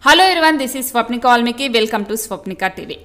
Hello everyone, this is Swapnika Valmiki. Welcome to Swapnika TV.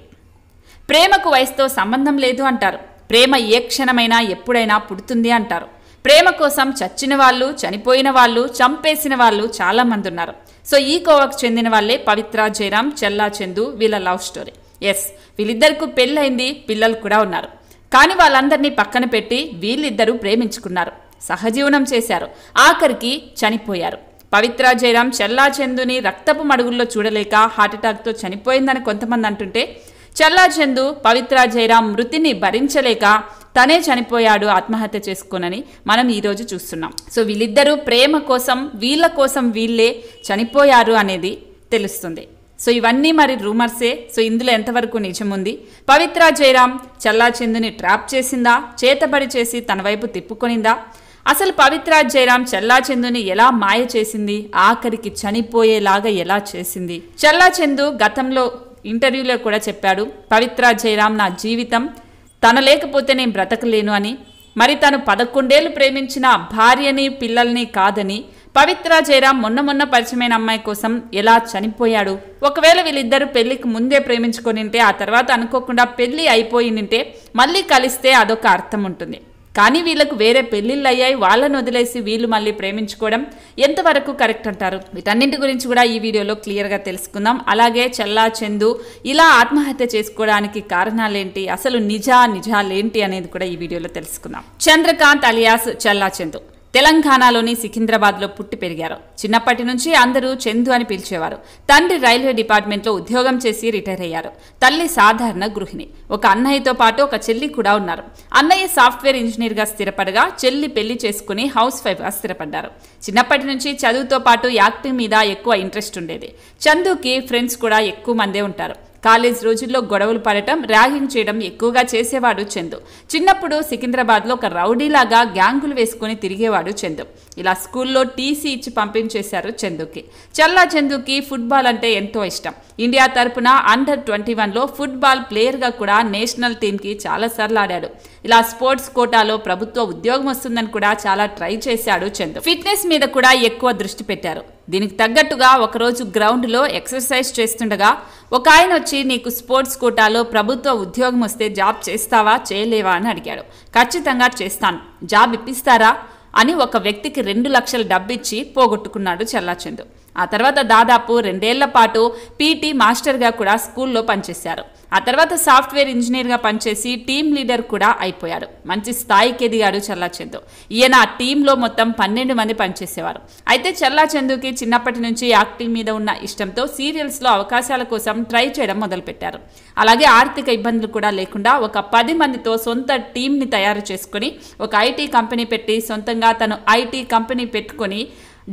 ప్రేమకు వయసుతో సంబంధం లేదు అంటారు. ప్రేమ ఏ క్షణమైనా ఎప్పుడైనా పుడుతుంది అంటారు. ప్రేమ కోసం చచ్చిన వాళ్ళు, చనిపోయిన వాళ్ళు, చంపేసిన వాళ్ళు చాలా మంది ఉన్నారు. సో ఈ కోవకు చెందిన వాళ్ళే పవిత్ర జయరాం, చెల్లా చందు. వీళ్ళ లవ్ స్టోరీ. ఎస్, వీళ్ళిద్దరికి పెళ్ళైంది, పిల్లలు కూడా ఉన్నారు. కానీ వాళ్ళందరినీ పక్కన పెట్టి వీళ్ళిద్దరూ ప్రేమించుకున్నారు, సహజీవనం చేశారు, ఆఖరికి చనిపోయారు. పవిత్ర జయరాం చెల్లా చందుని రక్తపు మడుగుల్లో చూడలేక హార్ట్అటాక్తో చనిపోయిందని కొంతమంది అంటుంటే, చెల్లా చందు పవిత్ర జయరాం మృతిని భరించలేక తనే చనిపోయాడు, ఆత్మహత్య చేసుకోనని మనం ఈరోజు చూస్తున్నాం. సో వీళ్ళిద్దరూ ప్రేమ కోసం, వీళ్ళ కోసం వీళ్ళే చనిపోయారు అనేది తెలుస్తుంది. సో ఇవన్నీ మరి రూమర్సే. సో ఇందులో ఎంతవరకు నిజముంది? పవిత్ర జయరాం చెల్లా చందుని ట్రాప్ చేసిందా, చేతబడి చేసి తన వైపు తిప్పుకొనిందా? అసలు పవిత్ర జయరాం చెల్లా చందుని ఎలా మాయ చేసింది, ఆఖరికి చనిపోయేలాగా ఎలా చేసింది? చెల్లా చందు గతంలో ఇంటర్వ్యూలో కూడా చెప్పాడు, పవిత్ర జయరాం నా జీవితం, తన లేకపోతే నేను బ్రతకలేను అని. మరి తను 11 ఏళ్ళు ప్రేమించిన భార్యని, పిల్లల్ని కాదని పవిత్ర జయరాం మొన్న పరిచయమైన అమ్మాయి కోసం ఎలా చనిపోయాడు? ఒకవేళ వీళ్ళిద్దరూ పెళ్లికి ముందే ప్రేమించుకొనింటే, ఆ తర్వాత అనుకోకుండా పెళ్లి అయిపోయినింటే మళ్ళీ కలిస్తే అదొక అర్థం ఉంటుంది. కానీ వీళ్ళకు వేరే పెళ్లిళ్ళు అయ్యాయి, వాళ్ళను వదిలేసి వీళ్ళు మళ్ళీ ప్రేమించుకోవడం ఎంతవరకు కరెక్ట్ అంటారు? వీటన్నింటి గురించి కూడా ఈ వీడియోలో క్లియర్గా తెలుసుకుందాం. అలాగే చెల్లా చందు ఇలా ఆత్మహత్య చేసుకోవడానికి కారణాలేంటి, అసలు నిజాలేంటి అనేది కూడా ఈ వీడియోలో తెలుసుకుందాం. చంద్రకాంత్ అలియాస్ చెల్లా చందు తెలంగాణలోని సికింద్రాబాద్లో పుట్టి పెరిగారు. చిన్నప్పటి నుంచి అందరూ చందు అని పిలిచేవారు. తండ్రి రైల్వే డిపార్ట్మెంట్లో ఉద్యోగం చేసి రిటైర్ అయ్యారు. తల్లి సాధారణ గృహిణి. ఒక అన్నయ్యతో పాటు ఒక చెల్లి కూడా ఉన్నారు. అన్నయ్య సాఫ్ట్వేర్ ఇంజనీర్గా స్థిరపడగా, చెల్లి పెళ్లి చేసుకుని హౌస్ వైఫ్గా స్థిరపడ్డారు. చిన్నప్పటి నుంచి చదువుతో పాటు యాక్టింగ్ మీద ఎక్కువ ఇంట్రెస్ట్ ఉండేది. చందుకి ఫ్రెండ్స్ కూడా ఎక్కువ మందే ఉంటారు. కాలేజ్ రోజుల్లో గొడవలు పడటం, ర్యాగింగ్ చేయడం ఎక్కువగా చేసేవాడు చందు. చిన్నప్పుడు సికింద్రాబాద్లో ఒక రౌడీలాగా గ్యాంగులు వేసుకుని తిరిగేవాడు చందు. ఇలా స్కూల్లో టీసీ ఇచ్చి పంపించేశారు చందుకి. చెల్లా చందుకి ఫుట్బాల్ అంటే ఎంతో ఇష్టం. ఇండియా తరపున అండర్-21లో ఫుట్బాల్ ప్లేయర్గా కూడా నేషనల్ టీంకి చాలాసార్లు ఆడాడు. ఇలా స్పోర్ట్స్ కోటాలో ప్రభుత్వ ఉద్యోగం వస్తుందని కూడా చాలా ట్రై చేశాడు చందు. ఫిట్నెస్ మీద కూడా ఎక్కువ దృష్టి పెట్టారు. దీనికి తగ్గట్టుగా ఒకరోజు గ్రౌండ్లో ఎక్సర్సైజ్ చేస్తుండగా ఒక ఆయన వచ్చి, నీకు స్పోర్ట్స్ కోటాలో ప్రభుత్వ ఉద్యోగం వస్తే జాబ్ చేస్తావా, చేయలేవా అని అడిగాడు. ఖచ్చితంగా చేస్తాను, జాబ్ ఇప్పిస్తారా అని ఒక వ్యక్తికి 2 లక్షల డబ్బిచ్చి పోగొట్టుకున్నాడు చెల్లా చందు. ఆ తర్వాత దాదాపు 2 ఏళ్ల పాటు పీటీ మాస్టర్గా కూడా స్కూల్లో పనిచేశారు. ఆ తర్వాత సాఫ్ట్వేర్ ఇంజనీర్గా పనిచేసి టీమ్ లీడర్ కూడా అయిపోయాడు. మంచి స్థాయికి ఎదిగాడు చెల్లా చందు. ఈయన ఆ టీంలో మొత్తం 12 మంది పనిచేసేవారు. అయితే చెల్లా చందుకి చిన్నప్పటి నుంచి యాక్టింగ్ మీద ఉన్న ఇష్టంతో సీరియల్స్లో అవకాశాల కోసం ట్రై చేయడం మొదలుపెట్టారు. అలాగే ఆర్థిక ఇబ్బందులు కూడా లేకుండా ఒక 10 మందితో సొంత టీంని తయారు చేసుకుని ఒక ఐటీ కంపెనీ పెట్టి, సొంతంగా తను ఐటీ కంపెనీ పెట్టుకొని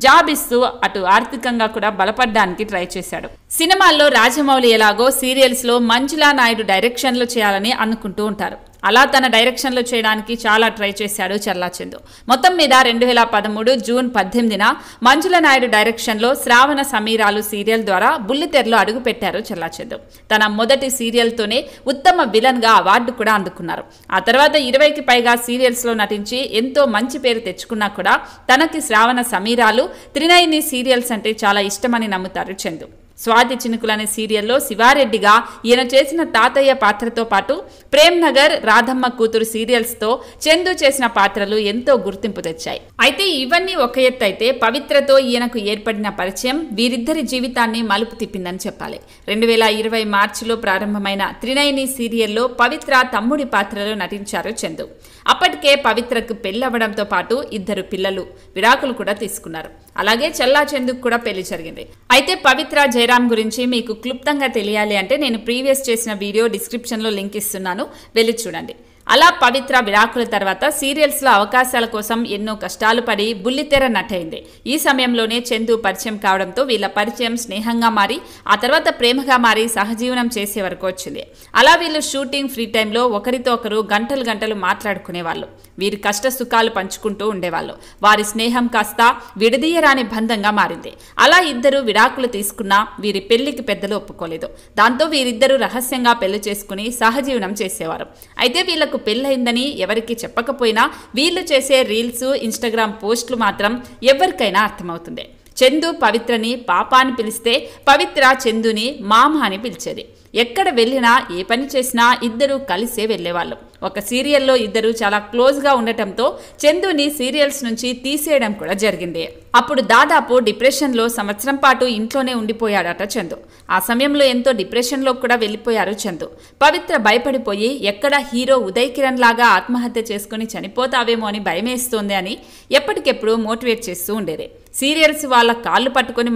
జాబ్ ఇస్తూ అటు ఆర్థికంగా కూడా బలపడడానికి ట్రై చేశాడు. సినిమాల్లో రాజమౌళి ఎలాగో సీరియల్స్లో మంజులా నాయుడు డైరెక్షన్లు చేయాలని అనుకుంటూ ఉంటారు. అలా తన డైరెక్షన్లు చేయడానికి చాలా ట్రై చేశాడు చెల్లా చందు. మొత్తం మీద 2013 జూన్ 18న మంజుల నాయుడు డైరెక్షన్లో శ్రావణ సమీరాలు సీరియల్ ద్వారా బుల్లితెరలో అడుగుపెట్టారు చెల్లా చందు. తన మొదటి సీరియల్తోనే ఉత్తమ విలన్గా అవార్డు కూడా అందుకున్నారు. ఆ తర్వాత 20కి పైగా సీరియల్స్లో నటించి ఎంతో మంచి పేరు తెచ్చుకున్నా కూడా తనకి శ్రావణ సమీరాలు, త్రినయని సీరియల్స్ అంటే చాలా ఇష్టమని నమ్ముతారు చందు. స్వాతి చినుకులు అనే సీరియల్లో శివారెడ్డిగా ఈయన చేసిన తాతయ్య పాత్రతో పాటు ప్రేమ్ నగర్, రాధమ్మ కూతురు సీరియల్స్తో చందు చేసిన పాత్రలు ఎంతో గుర్తింపు తెచ్చాయి. అయితే ఇవన్నీ ఒక ఎత్తు అయితే, పవిత్రతో ఈయనకు ఏర్పడిన పరిచయం వీరిద్దరి జీవితాన్ని మలుపు తిప్పిందని చెప్పాలి. 2020 మార్చిలో ప్రారంభమైన త్రినయని సీరియల్లో పవిత్ర తమ్ముడి పాత్రలో నటించారు చందు. అప్పటికే పవిత్రకు పెళ్ళవడంతో పాటు 2 పిల్లలు, విడాకులు కూడా తీసుకున్నారు. అలాగే చెల్లా చందుకు కూడా పెళ్లి జరిగింది. అయితే పవిత్ర జయరాం గురించి మీకు క్లుప్తంగా తెలియాలి అంటే నేను ప్రీవియస్ చేసిన వీడియో డిస్క్రిప్షన్లో లింక్ ఇస్తున్నాను, వెళ్ళి చూడండి. అలా పవిత్ర విడాకుల తర్వాత సీరియల్స్లో అవకాశాల కోసం ఎన్నో కష్టాలు పడి బుల్లితెర నటైంది. ఈ సమయంలోనే చందు పరిచయం కావడంతో వీళ్ళ పరిచయం స్నేహంగా మారి, ఆ తర్వాత ప్రేమగా మారి సహజీవనం చేసే వరకు వచ్చింది. అలా వీళ్ళు షూటింగ్, ఫ్రీ టైంలో ఒకరితో ఒకరు గంటలు మాట్లాడుకునేవాళ్ళు. వీరి కష్ట సుఖాలు పంచుకుంటూ ఉండేవాళ్ళు. వారి స్నేహం కాస్త విడదీయరాని బంధంగా మారింది. అలా 2 విడాకులు తీసుకున్నా వీరి పెళ్లికి పెద్దలు ఒప్పుకోలేదు. దాంతో వీరిద్దరూ రహస్యంగా పెళ్లి చేసుకుని సహజీవనం చేసేవారు. అయితే వీళ్ళకు పెళ్ళయిందని ఎవరికి చెప్పకపోయినా వీళ్ళు చేసే రీల్స్, ఇన్స్టాగ్రామ్ పోస్టులు మాత్రం ఎవరికైనా అర్థమవుతుంది. చందు పవిత్రని పాప అని పిలిస్తే పవిత్ర చందుని మామ అని పిలిచేది. ఎక్కడ వెళ్ళినా ఏ పని చేసినా ఇద్దరు కలిసే వెళ్ళేవాళ్ళు. ఒక సీరియల్లో ఇద్దరు చాలా క్లోజ్గా ఉండటంతో చందుని సీరియల్స్ నుంచి తీసేయడం కూడా జరిగింది. అప్పుడు దాదాపు డిప్రెషన్లో సంవత్సరం పాటు ఇంట్లోనే ఉండిపోయాడట చందు. ఆ సమయంలో ఎంతో డిప్రెషన్లో కూడా వెళ్ళిపోయారు చందు. పవిత్ర భయపడిపోయి ఎక్కడ హీరో ఉదయ్ కిరణ్ లాగా ఆత్మహత్య చేసుకుని చనిపోతావేమో అని భయమేస్తోంది అని ఎప్పటికెప్పుడు మోటివేట్ చేస్తూ ఉండేది. సీరియల్స్ వాళ్ళ కాళ్ళు పట్టుకొని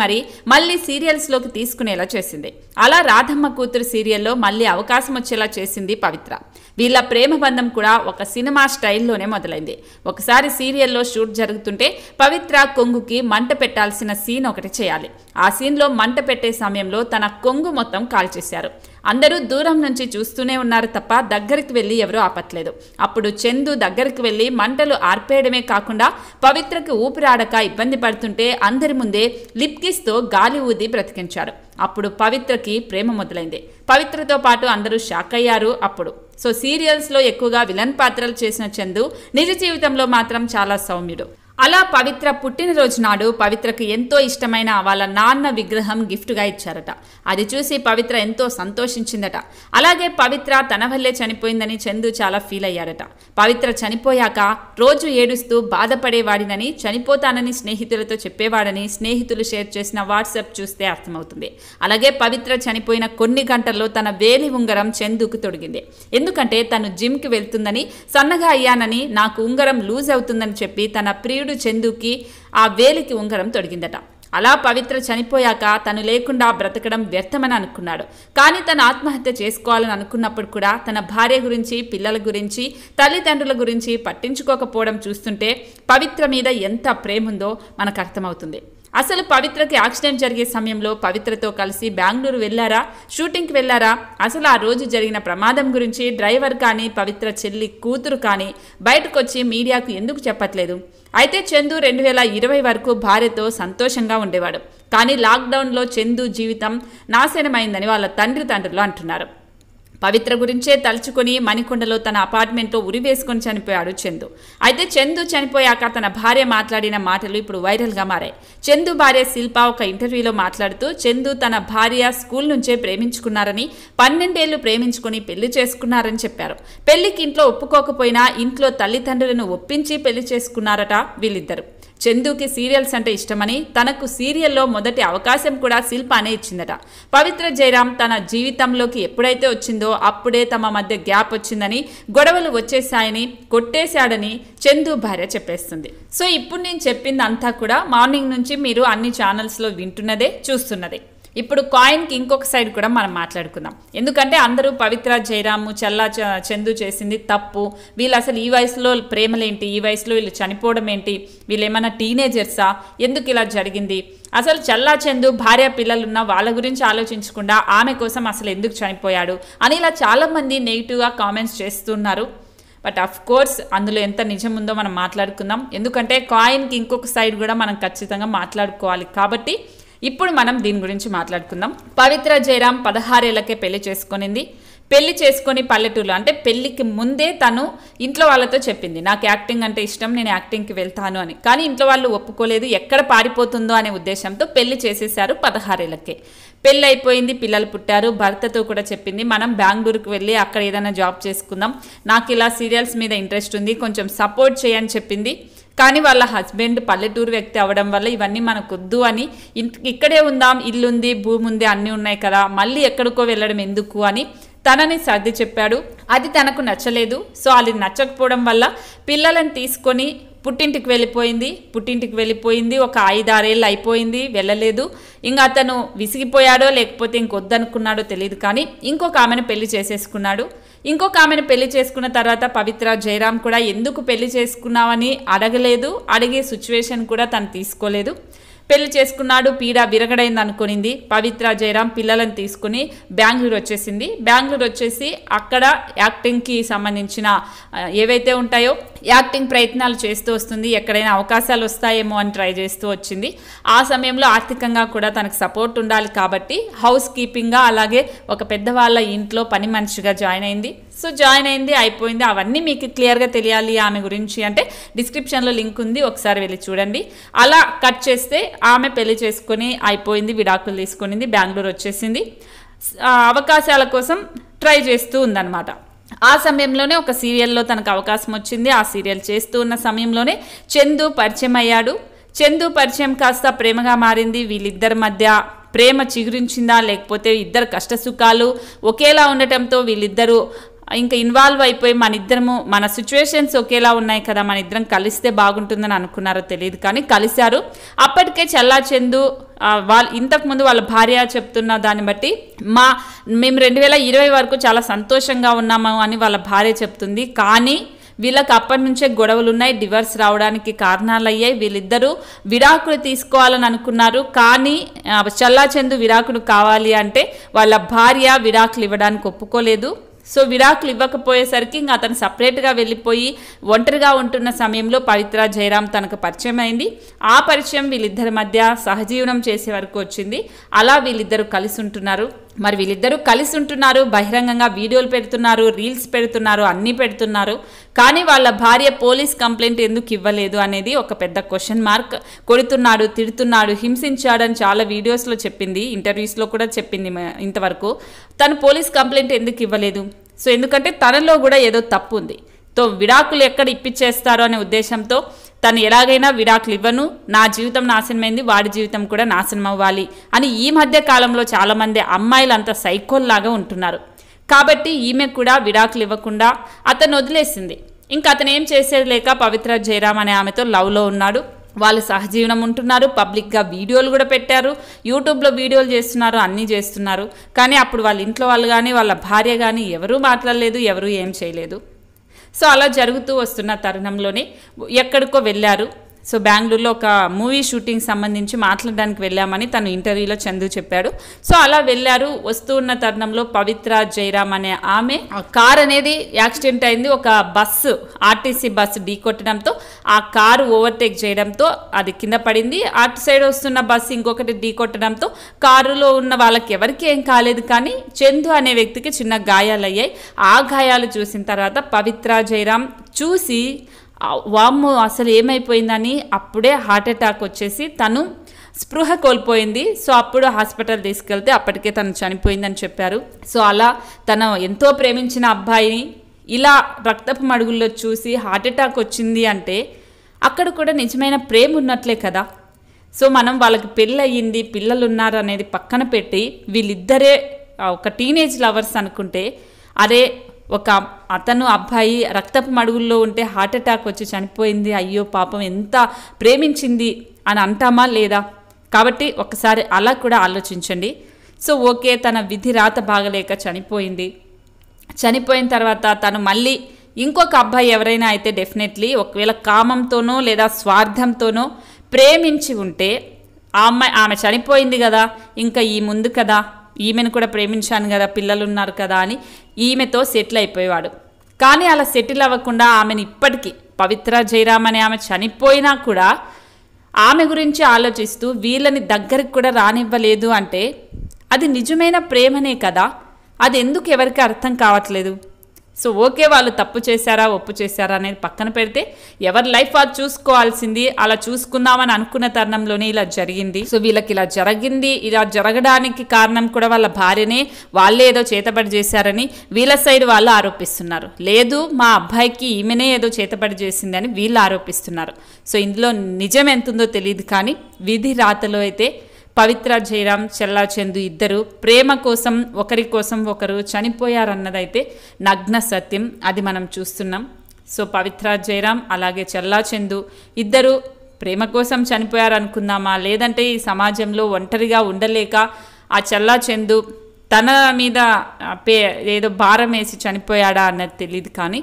మళ్ళీ సీరియల్స్లోకి తీసుకునేలా చేసింది. అలా రాధమ్మ కూతురు సీరియల్లో మళ్ళీ అవకాశం వచ్చేలా చేసింది పవిత్ర. వీళ్ళ ప్రేమ బంధం కూడా ఒక సినిమా స్టైల్లోనే మొదలైంది. ఒకసారి సీరియల్లో షూట్ జరుగుతుంటే పవిత్ర కొంగుకి మంట పెట్టాల్సిన సీన్ ఒకటి చేయాలి. ఆ సీన్లో మంట పెట్టే సమయంలో తన కొంగు మొత్తం కాల్చేశారు. అందరూ దూరం నుంచి చూస్తూనే ఉన్నారు తప్ప దగ్గరికి వెళ్ళి ఎవరూ ఆపట్లేదు. అప్పుడు చందు దగ్గరికి వెళ్ళి మంటలు ఆర్పేయడమే కాకుండా పవిత్రకి ఊపిరాడక ఇబ్బంది పడుతుంటే అందరి ముందే లిప్ కిస్తో గాలి ఊది బ్రతికించారు. అప్పుడు పవిత్రకి ప్రేమ మొదలైంది. పవిత్రతో పాటు అందరూ షాక్ అయ్యారు. అప్పుడు సీరియల్స్లో ఎక్కువగా విలన్ పాత్రలు చేసిన చందు నిజ జీవితంలో మాత్రం చాలా సౌమ్యుడు. అలా పవిత్ర పుట్టినరోజు నాడు పవిత్రకు ఎంతో ఇష్టమైన వాళ్ళ నాన్న విగ్రహం గిఫ్ట్గా ఇచ్చారట. అది చూసి పవిత్ర ఎంతో సంతోషించిందట. అలాగే పవిత్ర తన వల్లే చనిపోయిందని చందు చాలా ఫీల్ అయ్యాడట. పవిత్ర చనిపోయాక రోజు ఏడుస్తూ బాధపడేవాడినని, చనిపోతానని స్నేహితులతో చెప్పేవాడని స్నేహితులు షేర్ చేసిన వాట్సాప్ చూస్తే అర్థమవుతుంది. అలాగే పవిత్ర చనిపోయిన కొన్ని గంటల్లో తన వేలి ఉంగరం చందుకు తొడిగింది. ఎందుకంటే తను జిమ్కి వెళ్తుందని, సన్నగా అయ్యానని, నాకు ఉంగరం లూజ్ అవుతుందని చెప్పి తన ప్రియుడు చందుకి ఆ వేలికి ఉంగరం తొడిగిందట. అలా పవిత్ర చనిపోయాక తను లేకుండా బ్రతకడం వ్యర్థమని అనుకున్నాడు. కానీ తను ఆత్మహత్య చేసుకోవాలని అనుకున్నప్పుడు కూడా తన భార్య గురించి, పిల్లల గురించి, తల్లిదండ్రుల గురించి పట్టించుకోకపోవడం చూస్తుంటే పవిత్ర మీద ఎంత ప్రేమ ఉందో మనకు అర్థమవుతుంది. అసలు పవిత్రకి యాక్సిడెంట్ జరిగే సమయంలో పవిత్రతో కలిసి బెంగళూరు వెళ్ళారా, షూటింగ్కి వెళ్ళారా? అసలు ఆ రోజు జరిగిన ప్రమాదం గురించి డ్రైవర్ కానీ, పవిత్ర చెల్లి కూతురు కానీ బయటకు వచ్చి మీడియాకు ఎందుకు చెప్పట్లేదు? అయితే చందు 2020 వరకు భార్యతో సంతోషంగా ఉండేవాడు. కానీ లాక్డౌన్లో చందు జీవితం నాశనమైందని వాళ్ళ తండ్రులు అంటున్నారు. పవిత్ర గురించే తలుచుకొని మణికొండలో తన అపార్ట్మెంట్లో ఉరివేసుకొని చనిపోయాడు చందు. అయితే చందు చనిపోయాక తన భార్య మాట్లాడిన మాటలు ఇప్పుడు వైరల్గా మారాయి. చందు భార్య శిల్ప ఒక ఇంటర్వ్యూలో మాట్లాడుతూ చందు తన భార్య స్కూల్ నుంచే ప్రేమించుకున్నారని, 12 ఏళ్లు ప్రేమించుకొని పెళ్లి చేసుకున్నారని చెప్పారు. పెళ్లికి ఇంట్లో ఒప్పుకోకపోయినా ఇంట్లో తల్లిదండ్రులను ఒప్పించి పెళ్లి చేసుకున్నారట వీళ్ళిద్దరు. చందుకి సీరియల్స్ అంటే ఇష్టమని, తనకు సీరియల్లో మొదటి అవకాశం కూడా శిల్పానే ఇచ్చిందట. పవిత్ర జయరాం తన జీవితంలోకి ఎప్పుడైతే వచ్చిందో అప్పుడే తమ మధ్య గ్యాప్ వచ్చిందని, గొడవలు వచ్చేసాయని, కొట్టేశాడని చందు భార్య చెప్పేస్తుంది. ఇప్పుడు నేను చెప్పింది అంతా కూడా మార్నింగ్ నుంచి మీరు అన్ని ఛానల్స్లో వింటున్నదే, చూస్తున్నదే. ఇప్పుడు కాయిన్కి ఇంకొక సైడ్ కూడా మనం మాట్లాడుకుందాం. ఎందుకంటే అందరూ పవిత్ర జయరాము, చందు చేసింది తప్పు, వీళ్ళు అసలు ఈ వయసులో ప్రేమలేంటి, ఈ వయసులో వీళ్ళు చనిపోవడం ఏంటి, వీళ్ళు ఏమైనా టీనేజర్సా, ఎందుకు ఇలా జరిగింది, అసలు చందు భార్య పిల్లలున్న వాళ్ళ గురించి ఆలోచించకుండా ఆమె కోసం అసలు ఎందుకు చనిపోయాడు అని ఇలా చాలామంది నెగిటివ్గా కామెంట్స్ చేస్తున్నారు. బట్ అఫ్ కోర్స్ అందులో ఎంత నిజం ఉందో మనం మాట్లాడుకుందాం. ఎందుకంటే కాయిన్కి ఇంకొక సైడ్ కూడా మనం ఖచ్చితంగా మాట్లాడుకోవాలి. కాబట్టి ఇప్పుడు మనం దీని గురించి మాట్లాడుకుందాం. పవిత్ర జయరాం 16 ఏళ్లకే పెళ్లి చేసుకునింది. పెళ్లి చేసుకొని పల్లెటూరులో, అంటే పెళ్లికి ముందే తను ఇంట్లో వాళ్ళతో చెప్పింది నాకు యాక్టింగ్ అంటే ఇష్టం, నేను యాక్టింగ్కి వెళ్తాను అని. కానీ ఇంట్లో వాళ్ళు ఒప్పుకోలేదు, ఎక్కడ పారిపోతుందో అనే ఉద్దేశంతో పెళ్లి చేసేశారు 16 ఏళ్లకే. పెళ్ళి అయిపోయింది, పిల్లలు పుట్టారు. భర్తతో కూడా చెప్పింది మనం బెంగళూరుకు వెళ్ళి అక్కడ ఏదైనా జాబ్ చేసుకుందాం, నాకు ఇలా సీరియల్స్ మీద ఇంట్రెస్ట్ ఉంది, కొంచెం సపోర్ట్ చేయని చెప్పింది. కానీ వాళ్ళ హస్బెండ్ పల్లెటూరు వ్యక్తి అవ్వడం వల్ల ఇవన్నీ మనకు వద్దు అని, ఇక్కడే ఉందాం, ఇల్లుంది, భూమి ఉంది, అన్నీ ఉన్నాయి కదా, మళ్ళీ ఎక్కడికో వెళ్ళడం ఎందుకు అని తనని సర్ది చెప్పాడు. అది తనకు నచ్చలేదు. అది నచ్చకపోవడం వల్ల పిల్లలను తీసుకొని పుట్టింటికి వెళ్ళిపోయింది. ఒక 5-6 ఏళ్ళు అయిపోయింది, వెళ్ళలేదు. ఇంకా అతను విసిగిపోయాడో లేకపోతే ఇంకొద్దనుకున్నాడో తెలియదు. కానీ ఇంకొక ఆమెను పెళ్లి చేసేసుకున్నాడు. ఇంకొక ఆమెను పెళ్లి చేసుకున్న తర్వాత పవిత్ర జయరాం కూడా ఎందుకు పెళ్లి చేసుకున్నావని అడగలేదు, అడిగే సిచ్యువేషన్ కూడా తను తీసుకోలేదు. పెళ్లి చేసుకున్నాడు, పీడ విరగడైంది అనుకునింది. పవిత్ర జయరాం పిల్లలను తీసుకుని బెంగళూరు వచ్చేసింది. బెంగళూరు వచ్చేసి అక్కడ యాక్టింగ్కి సంబంధించిన ఏవైతే ఉంటాయో యాక్టింగ్ ప్రయత్నాలు చేస్తూ వస్తుంది. ఎక్కడైనా అవకాశాలు వస్తాయేమో అని ట్రై చేస్తూ వచ్చింది. ఆ సమయంలో ఆర్థికంగా కూడా తనకు సపోర్ట్ ఉండాలి కాబట్టి హౌస్ కీపింగ్గా, అలాగే ఒక పెద్దవాళ్ళ ఇంట్లో పని మనిషిగా జాయిన్ అయింది. సో జాయిన్ అయింది, అయిపోయింది. అవన్నీ మీకు క్లియర్గా తెలియాలి ఆమె గురించి అంటే డిస్క్రిప్షన్లో లింక్ ఉంది, ఒకసారి వెళ్ళి చూడండి. అలా కట్ చేస్తే ఆమె పెళ్లి చేసుకొని అయిపోయింది, విడాకులు తీసుకునింది, బెంగళూరు వచ్చేసింది. అవకాశాల కోసం ట్రై చేస్తూ ఉందన్నమాట. ఆ సమయంలోనే ఒక సీరియల్లో తనకు అవకాశం వచ్చింది. ఆ సీరియల్ చేస్తూ ఉన్న సమయంలోనే చందు పరిచయం అయ్యాడు. చందు పరిచయం కాస్త ప్రేమగా మారింది. వీళ్ళిద్దరి మధ్య ప్రేమ చిగురించిందా, లేకపోతే ఇద్దరు కష్టసుఖాలు ఒకేలా ఉండటంతో వీళ్ళిద్దరూ ఇంకా ఇన్వాల్వ్ అయిపోయి మన సిచ్యువేషన్స్ ఒకేలా ఉన్నాయి కదా, మన ఇద్దరం కలిస్తే బాగుంటుందని అనుకున్నారో తెలియదు, కానీ కలిశారు. అప్పటికే చల్లా చందు ఇంతకుముందు వాళ్ళ భార్య చెప్తున్న దాన్ని బట్టి మేము 2020 వరకు చాలా సంతోషంగా ఉన్నాము అని వాళ్ళ భార్య చెప్తుంది. కానీ వీళ్ళకి అప్పటి నుంచే గొడవలు ఉన్నాయి, డివర్స్ రావడానికి కారణాలు అయ్యాయి. వీళ్ళిద్దరూ విడాకులు తీసుకోవాలని అనుకున్నారు. కానీ చల్లా చందు విడాకులు కావాలి అంటే వాళ్ళ భార్య విడాకులు ఇవ్వడానికి ఒప్పుకోలేదు. సో విడాకులు ఇవ్వకపోయేసరికి ఇంకా అతను సపరేట్గా వెళ్ళిపోయి ఒంటరిగా ఉంటున్న సమయంలో పవిత్ర జయరాం తనకు పరిచయం అయింది. ఆ పరిచయం వీళ్ళిద్దరి మధ్య సహజీవనం చేసే వరకు వచ్చింది. అలా వీళ్ళిద్దరూ కలిసి ఉంటున్నారు. మరి వీళ్ళిద్దరూ కలిసి ఉంటున్నారు, బహిరంగంగా వీడియోలు పెడుతున్నారు, రీల్స్ పెడుతున్నారు, అన్నీ పెడుతున్నారు. కానీ వాళ్ళ భార్య పోలీస్ కంప్లైంట్ ఎందుకు ఇవ్వలేదు అనేది ఒక పెద్ద క్వశ్చన్ మార్క్. కొడుతున్నాడు, తిడుతున్నాడు, హింసించాడని చాలా వీడియోస్లో చెప్పింది, ఇంటర్వ్యూస్లో కూడా చెప్పింది. ఇంతవరకు తను పోలీస్ కంప్లైంట్ ఎందుకు ఇవ్వలేదు? సో ఎందుకంటే తనలో కూడా ఏదో తప్పు ఉంది. విడాకులు ఎక్కడ ఇప్పించేస్తారో అనే ఉద్దేశంతో తను ఎలాగైనా విడాకులు ఇవ్వను, నా జీవితం నాశనమైంది, వాడి జీవితం కూడా నాశనం అవ్వాలి అని ఈ మధ్య కాలంలో చాలామంది అమ్మాయిలు అంత సైకోల్లాగా ఉంటున్నారు. కాబట్టి ఈమె కూడా విడాకులు ఇవ్వకుండా అతను వదిలేసింది. ఇంకా అతను ఏం చేసేది లేక పవిత్ర జయరాం అనే ఆమెతో లవ్లో ఉన్నాడు. వాళ్ళు సహజీవనం ఉంటున్నారు, పబ్లిక్గా వీడియోలు కూడా పెట్టారు, యూట్యూబ్లో వీడియోలు చేస్తున్నారు, అన్నీ చేస్తున్నారు. కానీ అప్పుడు వాళ్ళ ఇంట్లో వాళ్ళు కానీ వాళ్ళ భార్య కానీ ఎవరూ మాట్లాడలేదు, ఎవరూ ఏం చేయలేదు. సో అలా జరుగుతూ వస్తున్న తరుణంలోనే ఎక్కడికో వెళ్ళారు. సో బెంగళూరులో ఒక మూవీ షూటింగ్ సంబంధించి మాట్లాడడానికి వెళ్ళామని తను ఇంటర్వ్యూలో చందు చెప్పాడు. సో అలా వెళ్ళారు. వస్తూ ఉన్న తరుణంలో పవిత్ర జయరాం అనే ఆమె కార్ అనేది యాక్సిడెంట్ అయింది. ఒక బస్సు, ఆర్టీసీ బస్సు ఢీకొట్టడంతో ఆ కారు ఓవర్టేక్ చేయడంతో అది కింద పడింది. అటు సైడ్ వస్తున్న బస్సు ఇంకొకటి ఢీకొట్టడంతో కారులో ఉన్న వాళ్ళకి ఎవరికి ఏం కాలేదు, కానీ చందు అనే వ్యక్తికి చిన్న గాయాలయ్యాయి. ఆ గాయాలు చూసిన తర్వాత పవిత్ర జయరాం చూసి వామ్మో అసలు ఏమైపోయిందని అప్పుడే హార్ట్ అటాక్ వచ్చేసి తను స్పృహ కోల్పోయింది. సో అప్పుడు హాస్పిటల్ తీసుకెళ్తే అప్పటికే తను చనిపోయిందని చెప్పారు. సో అలా తను ఎంతో ప్రేమించిన అబ్బాయిని ఇలా రక్తపు మడుగుల్లో చూసి హార్ట్ అటాక్ వచ్చింది అంటే అక్కడ కూడా నిజమైన ప్రేమ ఉన్నట్లే కదా. సో మనం వాళ్ళకి పెళ్ళి అయ్యింది, పిల్లలు ఉన్నారు అనేది పక్కన పెట్టి వీళ్ళిద్దరే ఒక టీనేజ్ లవర్స్ అనుకుంటే, అరే ఒక అతను అబ్బాయి రక్తపు మడుగుల్లో ఉంటే హార్ట్ అటాక్ వచ్చి చనిపోయింది, అయ్యో పాపం ఎంత ప్రేమించింది అని అంటామా లేదా? కాబట్టి ఒకసారి అలా కూడా ఆలోచించండి. సో ఓకే, తన విధి రాత బాగలేక చనిపోయింది. చనిపోయిన తర్వాత తను మళ్ళీ ఇంకొక అబ్బాయి ఎవరైనా అయితే డెఫినెట్లీ ఒకవేళ కామంతోనో లేదా స్వార్థంతోనో ప్రేమించి ఉంటే ఆమె చనిపోయింది కదా, ఇంకా ఈ ముందు కదా, ఈమెను కూడా ప్రేమించాను కదా, పిల్లలు ఉన్నారు కదా అని ఈమెతో సెటిల్ అయిపోయేవాడు. కానీ అలా సెటిల్ అవ్వకుండా ఆమెను ఇప్పటికీ పవిత్ర జయరాం అనే ఆమె చనిపోయినా కూడా ఆమె గురించి ఆలోచిస్తూ వీళ్ళని దగ్గరికి కూడా రానివ్వలేదు అంటే అది నిజమైన ప్రేమనే కదా. అది ఎందుకు ఎవరికి అర్థం కావట్లేదు? సో ఓకే, వాళ్ళు తప్పు చేశారా ఒప్పు చేశారా అనేది పక్కన పెడితే ఎవరి లైఫ్ అది చూసుకోవాల్సింది. అలా చూసుకుందామని అనుకున్న తరుణంలోనే ఇలా జరిగింది. సో వీళ్ళకి ఇలా జరిగింది, ఇలా జరగడానికి కారణం కూడా వాళ్ళ భార్యనే, వాళ్ళే ఏదో చేతబడి చేశారని వీళ్ళ సైడ్ వాళ్ళు ఆరోపిస్తున్నారు. లేదు, మా అబ్బాయికి ఈమెనే ఏదో చేతబడి చేసిందని వీళ్ళు ఆరోపిస్తున్నారు. సో ఇందులో నిజం ఎంతుందో తెలియదు, కానీ విధి రాతలో అయితే పవిత్ర జయరాం, చల్లా చందు ఇద్దరు ప్రేమ కోసం ఒకరి కోసం ఒకరు చనిపోయారన్నదైతే నగ్న సత్యం. అది మనం చూస్తున్నాం. సో పవిత్ర జయరాం అలాగే చల్లా చందు ఇద్దరు ప్రేమ కోసం చనిపోయారనుకుందామా, లేదంటే ఈ సమాజంలో ఒంటరిగా ఉండలేక ఆ చల్లా చందు తన మీద ఏదో భారం వేసి చనిపోయాడా అన్నది తెలియదు, కానీ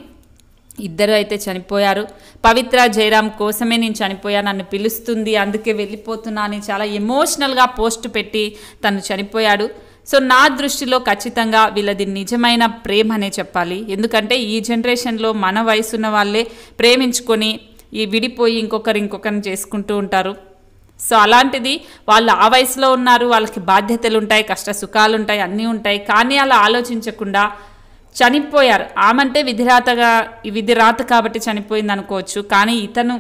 ఇద్దరు అయితే చనిపోయారు. పవిత్ర జయరాం కోసమే నేను చనిపోయా, నన్ను పిలుస్తుంది అందుకే వెళ్ళిపోతున్నా అని చాలా ఎమోషనల్గా పోస్ట్ పెట్టి తను చనిపోయాడు. సో నా దృష్టిలో ఖచ్చితంగా వీళ్ళది నిజమైన ప్రేమ అనే చెప్పాలి. ఎందుకంటే ఈ జనరేషన్లో మన వయసున్న వాళ్ళే ప్రేమించుకొని ఈ విడిపోయి ఇంకొకరిని చేసుకుంటూ ఉంటారు. సో అలాంటిది వాళ్ళు ఆ వయసులో ఉన్నారు, వాళ్ళకి బాధ్యతలు ఉంటాయి, కష్ట సుఖాలు ఉంటాయి, అన్నీ ఉంటాయి. కానీ అలా ఆలోచించకుండా చనిపోయారు. ఆమంటే విధి రాత కాబట్టి చనిపోయింది అనుకోవచ్చు, కానీ ఇతను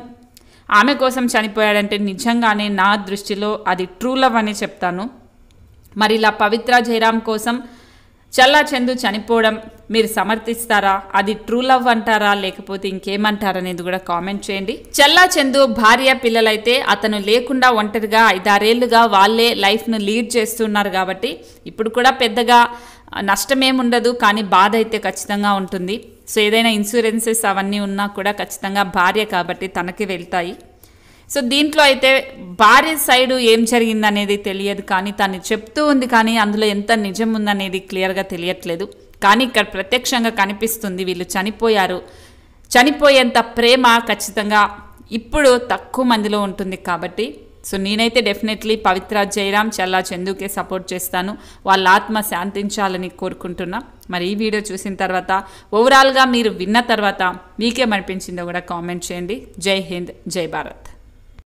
ఆమె కోసం చనిపోయాడంటే నిజంగానే నా దృష్టిలో అది ట్రూ లవ్ అని చెప్తాను. మరి ఇలా పవిత్ర జయరాం కోసం చల్లా చందు చనిపోవడం మీరు సమర్థిస్తారా? అది ట్రూ లవ్ అంటారా లేకపోతే ఇంకేమంటారనేది కూడా కామెంట్ చేయండి. చల్లా చందు భార్య పిల్లలైతే అతను లేకుండా ఒంటరిగా 5-6 ఏళ్లుగా వాళ్ళే లైఫ్ను లీడ్ చేస్తున్నారు కాబట్టి ఇప్పుడు కూడా పెద్దగా నష్టమేముండదు, కానీ బాధ అయితే ఖచ్చితంగా ఉంటుంది. సో ఏదైనా ఇన్సూరెన్సెస్ అవన్నీ ఉన్నా కూడా ఖచ్చితంగా భార్య కాబట్టి తనకి వెళ్తాయి. సో దీంట్లో అయితే భార్య సైడు ఏం జరిగిందనేది తెలియదు, కానీ తను చెప్తూ ఉంది, కానీ అందులో ఎంత నిజం ఉందనేది క్లియర్గా తెలియట్లేదు. కానీ ఇక్కడ ప్రత్యక్షంగా కనిపిస్తుంది వీళ్ళు చనిపోయారు. చనిపోయేంత ప్రేమ ఖచ్చితంగా ఇప్పుడు తక్కువ మందిలో ఉంటుంది కాబట్టి సో నేనైతే డెఫినెట్లీ పవిత్ర జయరాం చల్లా చందుకే సపోర్ట్ చేస్తాను. వాళ్ళ ఆత్మ శాంతించాలని కోరుకుంటున్నా. మరి ఈ వీడియో చూసిన తర్వాత ఓవరాల్గా మీరు విన్న తర్వాత మీకేమనిపించిందో కూడా కామెంట్ చేయండి. జై హింద్, జై భారత్.